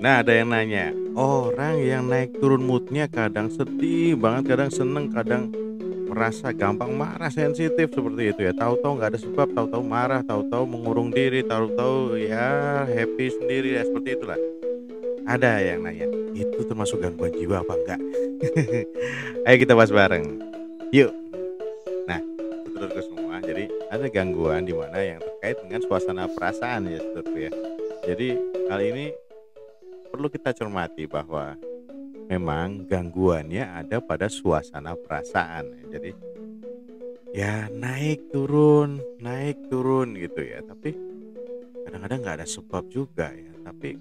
Nah, ada yang nanya, orang yang naik turun moodnya kadang sedih banget, kadang seneng, kadang merasa gampang marah, sensitif seperti itu ya. Tahu-tahu nggak ada sebab, tahu-tahu marah, tahu-tahu mengurung diri, tahu-tahu ya happy sendiri ya seperti itulah. Ada yang nanya, itu termasuk gangguan jiwa apa enggak? Ayo kita bahas bareng. Yuk. Nah, saudaraku semua, jadi ada gangguan di mana yang terkait dengan suasana perasaan ya, saudaraku ya. Jadi hal ini perlu kita cermati bahwa memang gangguannya ada pada suasana perasaan ya. Jadi ya naik turun gitu ya. Tapi kadang-kadang nggak ada sebab juga ya. Tapi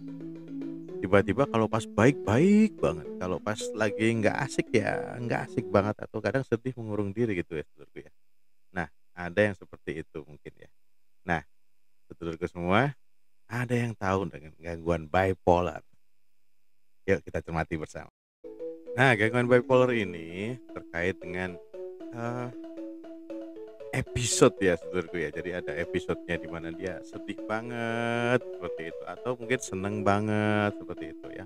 tiba-tiba kalau pas baik-baik banget, kalau pas lagi nggak asik ya nggak asik banget atau kadang sedih mengurung diri gitu ya, saudaraku ya. Nah, ada yang seperti itu mungkin ya. Nah, saudaraku semua, ada yang tahu dengan gangguan bipolar? Yuk kita cermati bersama. Nah, gangguan bipolar ini terkait dengan eh, episode ya, saudaraku ya. Jadi ada episodenya di mana dia sedih banget seperti itu atau mungkin seneng banget seperti itu ya.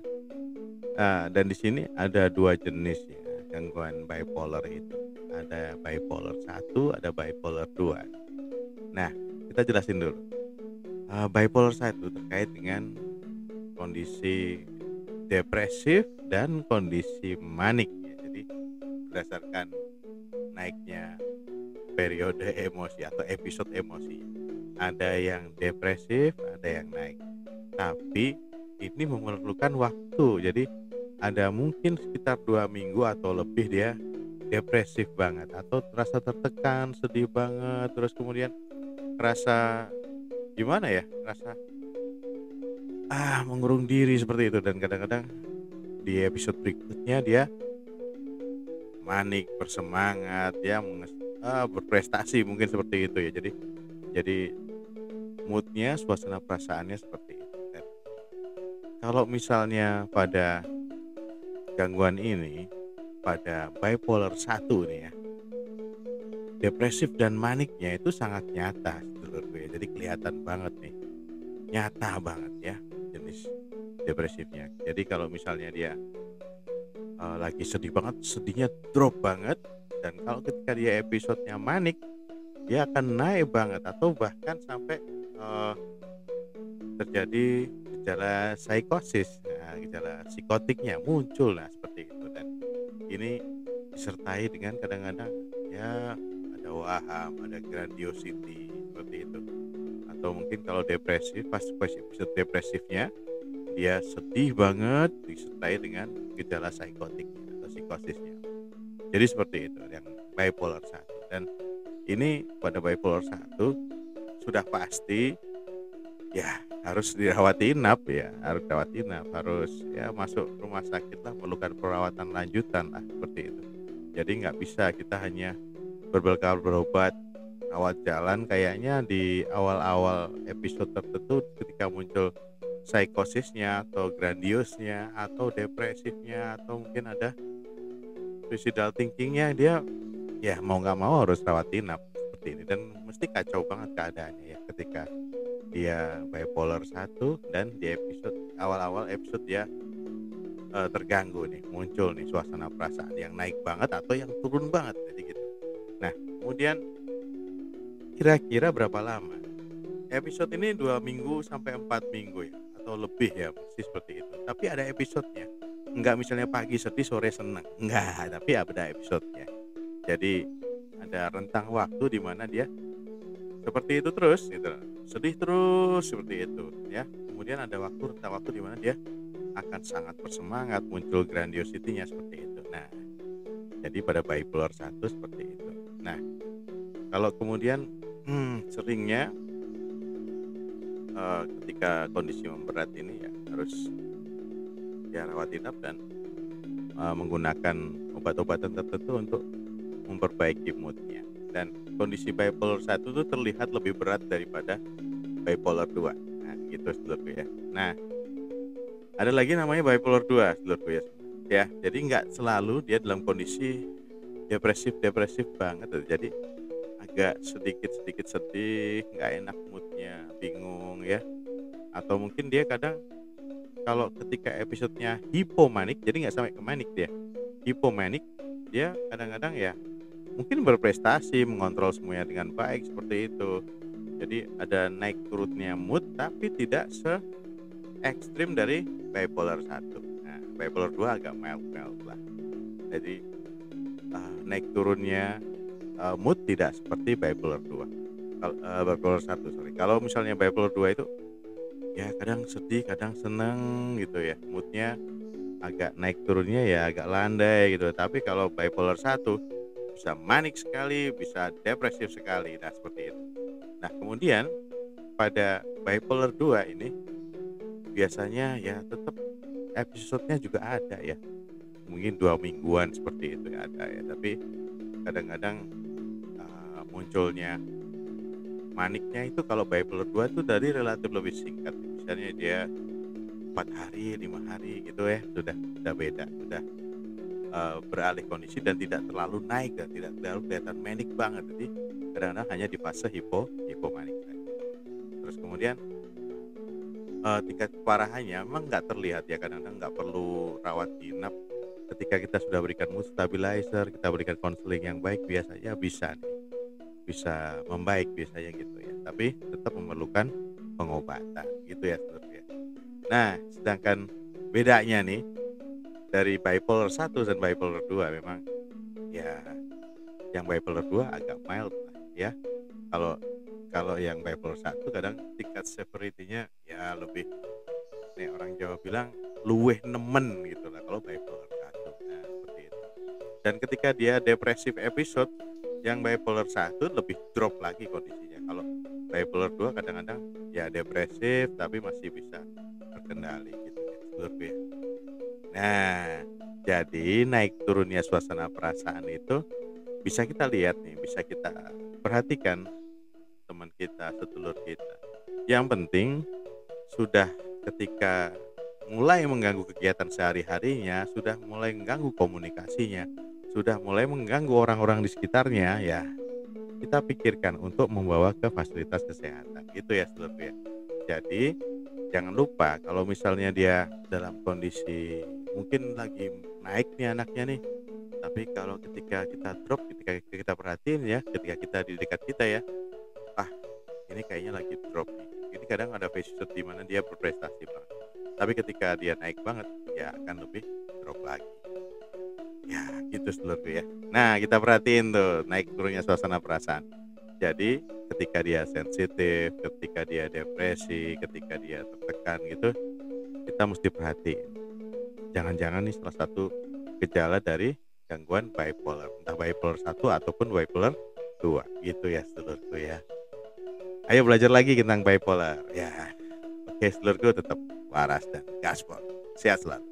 Nah, dan di sini ada dua jenis ya gangguan bipolar itu. Ada bipolar satu, ada bipolar 2. Nah, kita jelasin dulu. Bipolar satu terkait dengan kondisi depresif dan kondisi manik ya. Jadi berdasarkan naiknya periode emosi atau episode emosi. Ada yang depresif, ada yang naik. Tapi ini memerlukan waktu. Jadi ada mungkin sekitar 2 minggu atau lebih dia depresif banget atau terasa tertekan, sedih banget, terus kemudian rasa gimana ya? Rasa mengurung diri seperti itu dan kadang-kadang di episode berikutnya dia manik, bersemangat, ya berprestasi mungkin seperti itu ya. Jadi moodnya, suasana perasaannya seperti itu. Dan kalau misalnya pada gangguan ini, pada bipolar satu nih ya, depresif dan maniknya itu sangat nyata menurutku ya. Jadi kelihatan banget nih, nyata banget ya jenis depresifnya. Jadi kalau misalnya dia lagi sedih banget, sedihnya drop banget. Dan kalau ketika dia episodenya manik, dia akan naik banget atau bahkan sampai eh, terjadi gejala psikosis. Nah, gejala psikotiknya muncul lah seperti itu dan ini disertai dengan kadang-kadang ya ada waham, ada grandiosity seperti itu. Atau mungkin kalau depresif pas episode depresifnya dia sedih banget disertai dengan gejala psikotiknya atau psikosisnya. Jadi seperti itu yang bipolar satu dan ini pada bipolar satu sudah pasti ya harus dirawat inap ya, harus dirawat inap, harus ya masuk rumah sakit lah, memerlukan perawatan lanjutan lah seperti itu. Jadi nggak bisa kita hanya berbekal berobat rawat jalan kayaknya di awal-awal episode tertentu ketika muncul psikosisnya atau grandiosnya atau depresifnya atau mungkin ada suicidal thinkingnya dia ya mau nggak mau harus rawat inap seperti ini dan mesti kacau banget keadaannya ya ketika dia bipolar satu dan di episode awal-awal episode dia terganggu nih muncul nih suasana perasaan yang naik banget atau yang turun banget jadi gitu. Nah kemudian kira-kira berapa lama episode ini 2 minggu sampai 4 minggu ya atau lebih ya mesti seperti itu tapi ada episodenya nggak misalnya pagi sedih sore senang nggak tapi ada episodenya jadi ada rentang waktu di mana dia seperti itu terus gitu sedih terus seperti itu ya kemudian ada rentang waktu di mana dia akan sangat bersemangat muncul grandiosity-nya seperti itu. Nah jadi pada bipolar satu seperti itu. Nah kalau kemudian seringnya ketika kondisi memberat ini ya harus ya rawat inap dan menggunakan obat-obatan tertentu untuk memperbaiki moodnya dan kondisi bipolar satu itu terlihat lebih berat daripada bipolar 2. Nah gitu saudaraku ya. Nah ada lagi namanya bipolar 2 saudaraku ya. Ya jadi nggak selalu dia dalam kondisi depresif banget. Jadi agak sedikit sedih, nggak enak moodnya, bingung ya. Atau mungkin dia kadang kalau ketika episodenya hipomanik, jadi nggak sampai ke manik dia, hipomanik, dia kadang-kadang ya mungkin berprestasi, mengontrol semuanya dengan baik seperti itu. Jadi ada naik turunnya mood tapi tidak se ekstrim dari bipolar 1. Nah, bipolar 2 agak mild-mild lah. Jadi naik turunnya mood tidak seperti bipolar 2. Bipolar 1, sorry. Kalau misalnya bipolar 2 itu ya kadang sedih, kadang seneng gitu ya. Moodnya agak naik turunnya ya agak landai gitu. Tapi kalau bipolar 1 bisa manik sekali, bisa depresif sekali. Nah, seperti itu. Nah, kemudian pada bipolar 2 ini biasanya ya tetap episodenya juga ada ya. Mungkin 2 mingguan seperti itu ya ada ya. Tapi kadang-kadang munculnya maniknya itu kalau bipolar 2 itu dari relatif lebih singkat. Misalnya dia 4 hari, 5 hari gitu ya, sudah beda, sudah beralih kondisi dan tidak terlalu naik dan tidak terlalu kelihatan manik banget. Jadi kadang-kadang hanya di fase hipomanik saja. Terus kemudian tingkat keparahannya memang nggak terlihat ya, kadang-kadang nggak perlu rawat inap. Ketika kita sudah berikan mood stabilizer, kita berikan konseling yang baik, biasanya bisa membaik biasanya gitu ya. Tapi tetap memerlukan pengobatan gitu ya sebenarnya. Nah, sedangkan bedanya nih dari bipolar 1 dan bipolar 2 memang ya yang bipolar 2 agak mild lah ya. Kalau kalau yang bipolar 1 kadang tingkat severity-nya ya lebih, nih orang Jawa bilang luweh nemen gitu lah kalau bipolar 1. Nah, seperti itu. Dan ketika dia depresif episode, yang bipolar 1 lebih drop lagi kondisinya. Kalau bipolar 2 kadang-kadang ya depresif tapi masih bisa terkendali gitu ya, seperti ya. Nah, jadi naik turunnya suasana perasaan itu bisa kita lihat nih, bisa kita perhatikan teman kita, sedulur kita. Yang penting sudah ketika mulai mengganggu kegiatan sehari-harinya, sudah mulai mengganggu komunikasinya, sudah mulai mengganggu orang-orang di sekitarnya, ya kita pikirkan untuk membawa ke fasilitas kesehatan. Gitu ya, sedulur ya. Jadi jangan lupa kalau misalnya dia dalam kondisi mungkin lagi naik nih anaknya nih, tapi kalau ketika kita drop, ketika kita perhatiin ya, ketika kita di dekat kita ya, ini kayaknya lagi drop nih. Ini kadang ada episode di mana dia berprestasi banget, tapi ketika dia naik banget ya akan lebih drop lagi. Ya gitu sedulurku ya. Nah, kita perhatiin tuh naik turunnya suasana perasaan. Jadi ketika dia sensitif, ketika dia depresi, ketika dia tertekan gitu, kita mesti perhatiin. Jangan-jangan nih salah satu gejala dari gangguan bipolar, entah bipolar 1 ataupun bipolar 2 gitu ya sedulurku ya. Ayo belajar lagi tentang bipolar ya. Oke sedulurku, tetap waras dan gaspol. Sehat selalu.